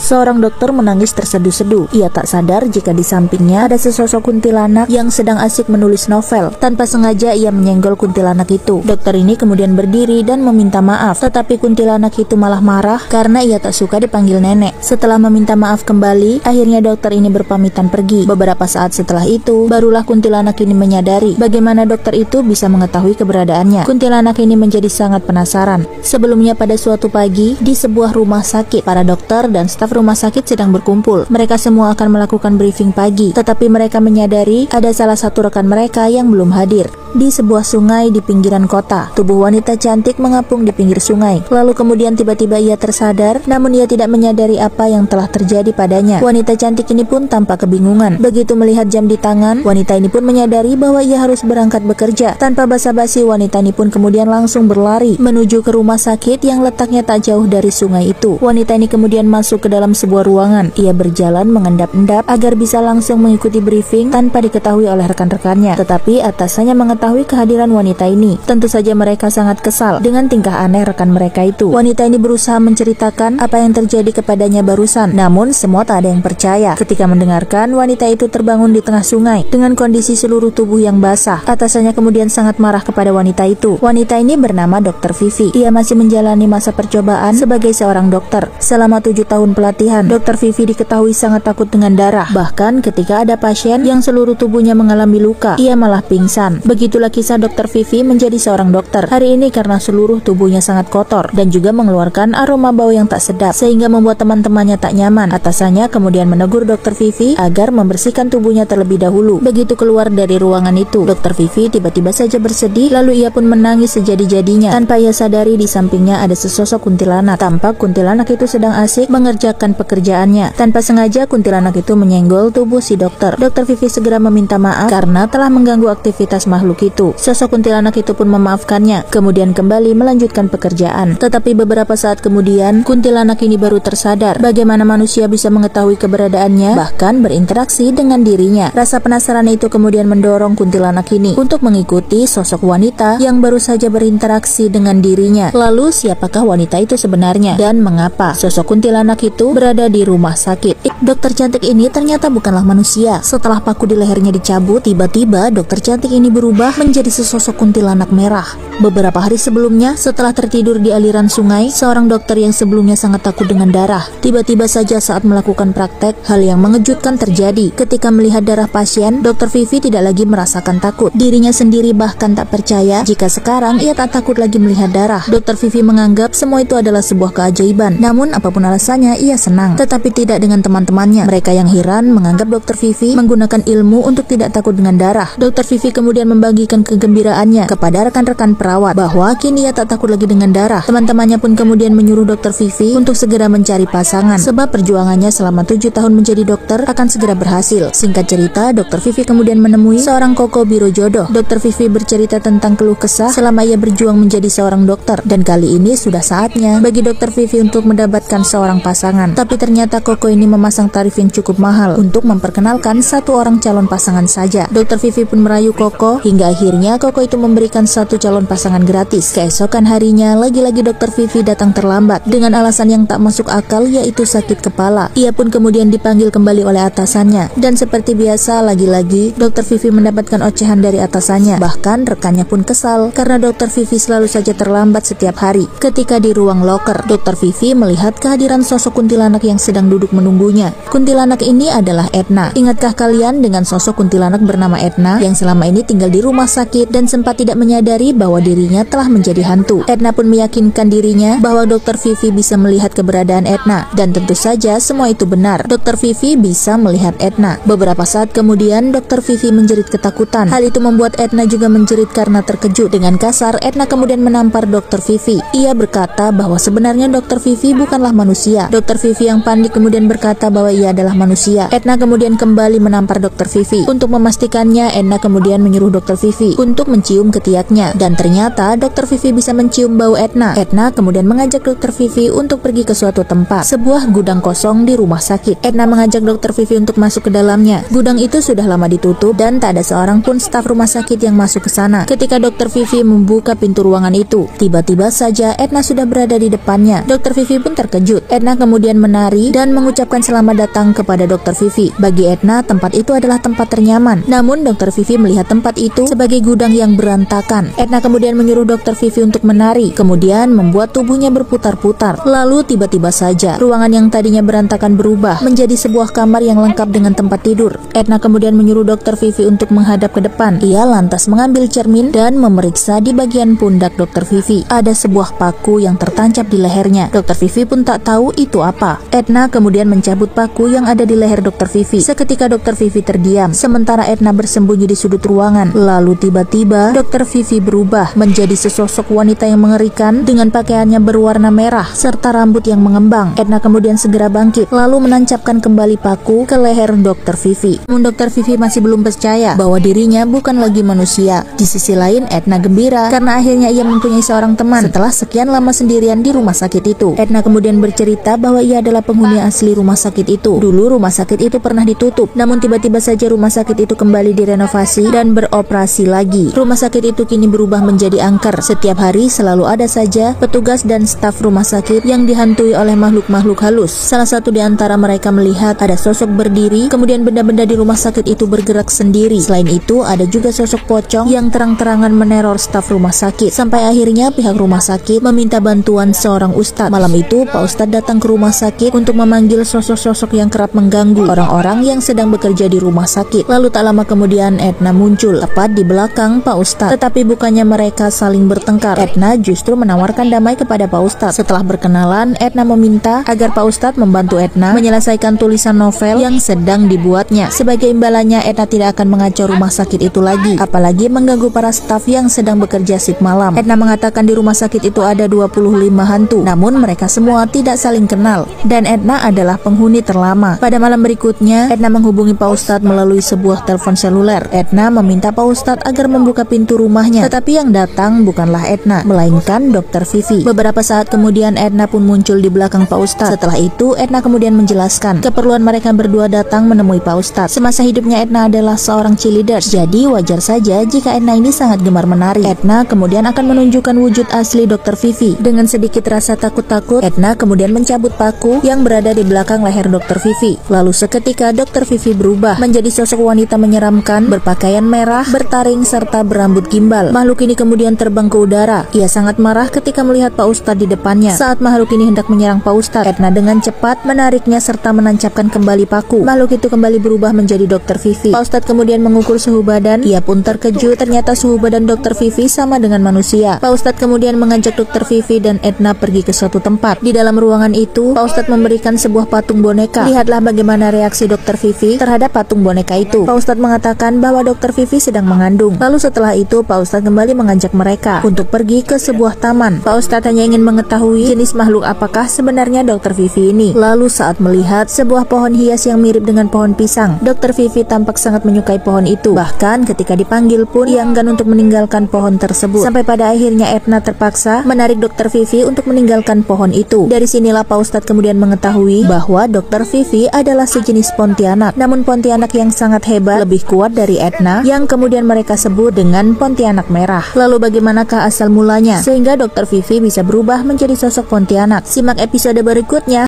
Seorang dokter menangis terseduh-seduh. Ia tak sadar jika di sampingnya ada sesosok kuntilanak yang sedang asik menulis novel. Tanpa sengaja ia menyenggol kuntilanak itu. Dokter ini kemudian berdiri dan meminta maaf, tetapi kuntilanak itu malah marah karena ia tak suka dipanggil nenek. Setelah meminta maaf kembali, akhirnya dokter ini berpamitan pergi. Beberapa saat setelah itu, barulah kuntilanak ini menyadari bagaimana dokter itu bisa mengetahui keberadaannya. Kuntilanak ini menjadi sangat penasaran. Sebelumnya pada suatu pagi, di sebuah rumah sakit, para dokter dan staf rumah sakit sedang berkumpul. Mereka semua akan melakukan briefing pagi, tetapi mereka menyadari ada salah satu rekan mereka yang belum hadir. Di sebuah sungai di pinggiran kota, tubuh wanita cantik mengapung di pinggir sungai. Lalu kemudian tiba-tiba ia tersadar, namun ia tidak menyadari apa yang telah terjadi padanya. Wanita cantik ini pun tampak kebingungan. Begitu melihat jam di tangan, wanita ini pun menyadari bahwa ia harus berangkat bekerja. Tanpa basa-basi, wanita ini pun kemudian langsung berlari menuju ke rumah sakit yang letaknya tak jauh dari sungai itu. Wanita ini kemudian masuk ke dalam sebuah ruangan. Ia berjalan mengendap-endap agar bisa langsung mengikuti briefing tanpa diketahui oleh rekan-rekannya. Tetapi atasannya mengetahui kehadiran wanita ini. Tentu saja mereka sangat kesal dengan tingkah aneh rekan mereka itu. Wanita ini berusaha menceritakan apa yang terjadi kepadanya barusan, namun semua tak ada yang percaya. Ketika mendengarkan, wanita itu terbangun di tengah sungai dengan kondisi seluruh tubuh yang basah. Atasannya kemudian sangat marah kepada wanita itu. Wanita ini bernama Dr. Vivi. Ia masih menjalani masa percobaan sebagai seorang dokter. Selama 7 tahun pelatihan, Dr. Vivi diketahui sangat takut dengan darah. Bahkan ketika ada pasien yang seluruh tubuhnya mengalami luka, ia malah pingsan. Begitulah kisah Dr. Vivi menjadi seorang dokter. Hari ini karena seluruh tubuhnya sangat kotor dan juga mengeluarkan aroma bau yang tak sedap, sehingga membuat teman-temannya tak nyaman. Atasannya kemudian menegur Dr. Vivi agar membersihkan tubuhnya terlebih dahulu. Begitu keluar dari ruangan itu, Dr. Vivi tiba-tiba saja bersedih, lalu ia pun menangis sejadi-jadinya. Tanpa ia sadari di sampingnya ada sesosok kuntilanak. Tampak kuntilanak itu sedang asik mengerjakan pekerjaannya. Tanpa sengaja kuntilanak itu menyenggol tubuh si dokter. Dr. Vivi segera meminta maaf karena telah mengganggu aktivitas makhluk itu. Sosok kuntilanak itu pun memaafkannya, kemudian kembali melanjutkan pekerjaan. Tetapi beberapa saat kemudian, kuntilanak ini baru tersadar bagaimana manusia bisa mengetahui keberadaannya, bahkan berinteraksi dengan dirinya. Rasa penasaran itu kemudian mendorong kuntilanak ini untuk mengikuti sosok wanita yang baru saja berinteraksi dengan dirinya. Lalu siapakah wanita itu sebenarnya dan mengapa sosok kuntilanak itu berada di rumah sakit? Dokter cantik ini ternyata bukanlah manusia. Setelah paku di lehernya dicabut, tiba-tiba dokter cantik ini berubah menjadi sesosok kuntilanak merah. Beberapa hari sebelumnya, setelah tertidur di aliran sungai, seorang dokter yang sebelumnya sangat takut dengan darah, tiba-tiba saja saat melakukan praktek, hal yang mengejutkan terjadi. Ketika melihat darah pasien, Dr. Vivi tidak lagi merasakan takut. Dirinya sendiri bahkan tak percaya jika sekarang ia tak takut lagi melihat darah. Dr. Vivi menganggap semua itu adalah sebuah keajaiban. Namun apapun alasannya, ia senang. Tetapi tidak dengan teman-temannya. Mereka yang heran menganggap Dr. Vivi menggunakan ilmu untuk tidak takut dengan darah. Dr. Vivi kemudian membagikan kegembiraannya kepada rekan-rekan perawat bahwa kini ia tak takut lagi dengan darah. Teman-temannya pun kemudian menyuruh Dr. Vivi untuk segera mencari pasangan, sebab perjuangannya selama 7 tahun menjadi dokter akan segera berhasil. Singkat cerita, Dr. Vivi kemudian menemui seorang koko biro jodoh. Dr. Vivi bercerita tentang keluh kesah selama ia berjuang menjadi seorang dokter, dan kali ini sudah saatnya bagi Dr. Vivi untuk mendapatkan seorang pasangan. Tapi ternyata koko ini memasang tarif yang cukup mahal untuk memperkenalkan satu orang calon pasangan saja. Dr. Vivi pun merayu koko hingga akhirnya koko itu memberikan satu calon pasangan gratis. Keesokan harinya, lagi-lagi Dr. Vivi datang terlambat dengan alasan yang tak masuk akal, yaitu sakit kepala. Ia pun kemudian dipanggil kembali oleh atasannya, dan seperti biasa lagi-lagi Dr. Vivi mendapatkan ocehan dari atasannya. Bahkan rekannya pun kesal karena Dr. Vivi selalu saja terlambat setiap hari. Ketika di ruang loker, Dr. Vivi melihat kehadiran sosok kuntilanak yang sedang duduk menunggunya. Kuntilanak ini adalah Edna. Ingatkah kalian dengan sosok kuntilanak bernama Edna yang selama ini tinggal di rumah sakit dan sempat tidak menyadari bahwa dirinya telah menjadi hantu? Edna pun meyakinkan dirinya bahwa Dr. Vivi bisa melihat keberadaan Edna, dan tentu saja semua itu benar. Dr. Vivi bisa melihat Edna. Beberapa saat kemudian, Dr. Vivi menjerit ketakutan. Hal itu membuat Edna juga menjerit karena terkejut. Dengan kasar, Edna kemudian menampar Dr. Vivi. Ia berkata bahwa sebenarnya Dr. Vivi bukanlah manusia. Dr. Vivi yang panik kemudian berkata bahwa ia adalah manusia. Edna kemudian kembali menampar Dr. Vivi. Untuk memastikannya, Edna kemudian menyuruh Dr. Vivi untuk mencium ketiaknya, dan ternyata Dr. Vivi bisa mencium bau Edna. Edna kemudian mengajak Dr. Vivi untuk pergi ke suatu tempat, sebuah gudang kosong di rumah sakit. Edna mengajak Dr. Vivi untuk masuk ke dalamnya. Gudang itu sudah lama ditutup dan tak ada seorang pun staf rumah sakit yang masuk ke sana. Ketika Dr. Vivi membuka pintu ruangan itu, tiba-tiba saja Edna sudah berada di depannya. Dr. Vivi pun terkejut. Edna kemudian kemudian menari dan mengucapkan selamat datang kepada Dr. Vivi. Bagi Edna, tempat itu adalah tempat ternyaman. Namun Dr. Vivi melihat tempat itu sebagai gudang yang berantakan. Edna kemudian menyuruh Dr. Vivi untuk menari, kemudian membuat tubuhnya berputar-putar. Lalu tiba-tiba saja, ruangan yang tadinya berantakan berubah menjadi sebuah kamar yang lengkap dengan tempat tidur. Edna kemudian menyuruh Dr. Vivi untuk menghadap ke depan. Ia lantas mengambil cermin dan memeriksa di bagian pundak Dr. Vivi. Ada sebuah paku yang tertancap di lehernya. Dr. Vivi pun tak tahu itu apa. Edna kemudian mencabut paku yang ada di leher Dr. Vivi. Seketika Dr. Vivi terdiam, sementara Edna bersembunyi di sudut ruangan. Lalu tiba-tiba Dr. Vivi berubah menjadi sesosok wanita yang mengerikan dengan pakaiannya berwarna merah serta rambut yang mengembang. Edna kemudian segera bangkit, lalu menancapkan kembali paku ke leher Dr. Vivi. Namun Dr. Vivi masih belum percaya bahwa dirinya bukan lagi manusia. Di sisi lain, Edna gembira karena akhirnya ia mempunyai seorang teman setelah sekian lama sendirian di rumah sakit itu. Edna kemudian bercerita bahwa ia adalah penghuni asli rumah sakit itu. Dulu rumah sakit itu pernah ditutup, namun tiba-tiba saja rumah sakit itu kembali direnovasi dan beroperasi lagi. Rumah sakit itu kini berubah menjadi angker. Setiap hari selalu ada saja petugas dan staf rumah sakit yang dihantui oleh makhluk-makhluk halus. Salah satu di antara mereka melihat ada sosok berdiri, kemudian benda-benda di rumah sakit itu bergerak sendiri. Selain itu, ada juga sosok pocong yang terang-terangan meneror staf rumah sakit. Sampai akhirnya pihak rumah sakit meminta bantuan seorang ustadz. Malam itu, Pak Ustadz datang ke rumah sakit untuk memanggil sosok-sosok yang kerap mengganggu orang-orang yang sedang bekerja di rumah sakit. Lalu tak lama kemudian Edna muncul tepat di belakang Pak Ustadz. Tetapi bukannya mereka saling bertengkar, Edna justru menawarkan damai kepada Pak Ustadz. Setelah berkenalan, Edna meminta agar Pak Ustadz membantu Edna menyelesaikan tulisan novel yang sedang dibuatnya. Sebagai imbalannya, Edna tidak akan mengacau rumah sakit itu lagi, apalagi mengganggu para staf yang sedang bekerja shift malam. Edna mengatakan di rumah sakit itu ada 25 hantu, namun mereka semua tidak saling kenal, dan Edna adalah penghuni terlama. Pada malam berikutnya, Edna menghubungi Pak Ustadz melalui sebuah telepon seluler. Edna meminta Pak Ustadz agar membuka pintu rumahnya, tetapi yang datang bukanlah Edna, melainkan Dr. Vivi. Beberapa saat kemudian Edna pun muncul di belakang Pak Ustadz. Setelah itu, Edna kemudian menjelaskan keperluan mereka berdua datang menemui Pak Ustadz. Semasa hidupnya Edna adalah seorang cheerleader, jadi wajar saja jika Edna ini sangat gemar menari. Edna kemudian akan menunjukkan wujud asli Dr. Vivi. Dengan sedikit rasa takut-takut, Edna kemudian mencabut paku yang berada di belakang leher Dr. Vivi. Lalu seketika Dr. Vivi berubah menjadi sosok wanita menyeramkan, berpakaian merah, bertaring, serta berambut gimbal. Makhluk ini kemudian terbang ke udara. Ia sangat marah ketika melihat Pak Ustadz di depannya. Saat makhluk ini hendak menyerang Pak Ustadz, Edna dengan cepat menariknya serta menancapkan kembali paku. Makhluk itu kembali berubah menjadi Dr. Vivi. Pak Ustadz kemudian mengukur suhu badan. Ia pun terkejut, ternyata suhu badan Dr. Vivi sama dengan manusia. Pak Ustadz kemudian mengajak Dr. Vivi dan Edna pergi ke suatu tempat. Di dalam ruangan itu, Pak Ustadz memberikan sebuah patung boneka. Lihatlah bagaimana reaksi Dr. Vivi terhadap patung boneka itu. Pak Ustadz mengatakan bahwa Dr. Vivi sedang mengandung. Lalu setelah itu, Pak Ustadz kembali mengajak mereka untuk pergi ke sebuah taman. Pak Ustadz hanya ingin mengetahui jenis makhluk apakah sebenarnya Dr. Vivi ini. Lalu saat melihat sebuah pohon hias yang mirip dengan pohon pisang, Dr. Vivi tampak sangat menyukai pohon itu. Bahkan ketika dipanggil pun ia enggan untuk meninggalkan pohon tersebut. Sampai pada akhirnya Edna terpaksa menarik Dr. Vivi untuk meninggalkan pohon itu. Dari sinilah Pak Ustadz kemudian mengetahui bahwa Dr. Vivi adalah sejenis Pontianak. Namun Pontianak yang sangat hebat, lebih kuat dari Edna, yang kemudian mereka sebut dengan Pontianak merah. Lalu bagaimanakah asal mulanya sehingga Dr. Vivi bisa berubah menjadi sosok Pontianak? Simak episode berikutnya.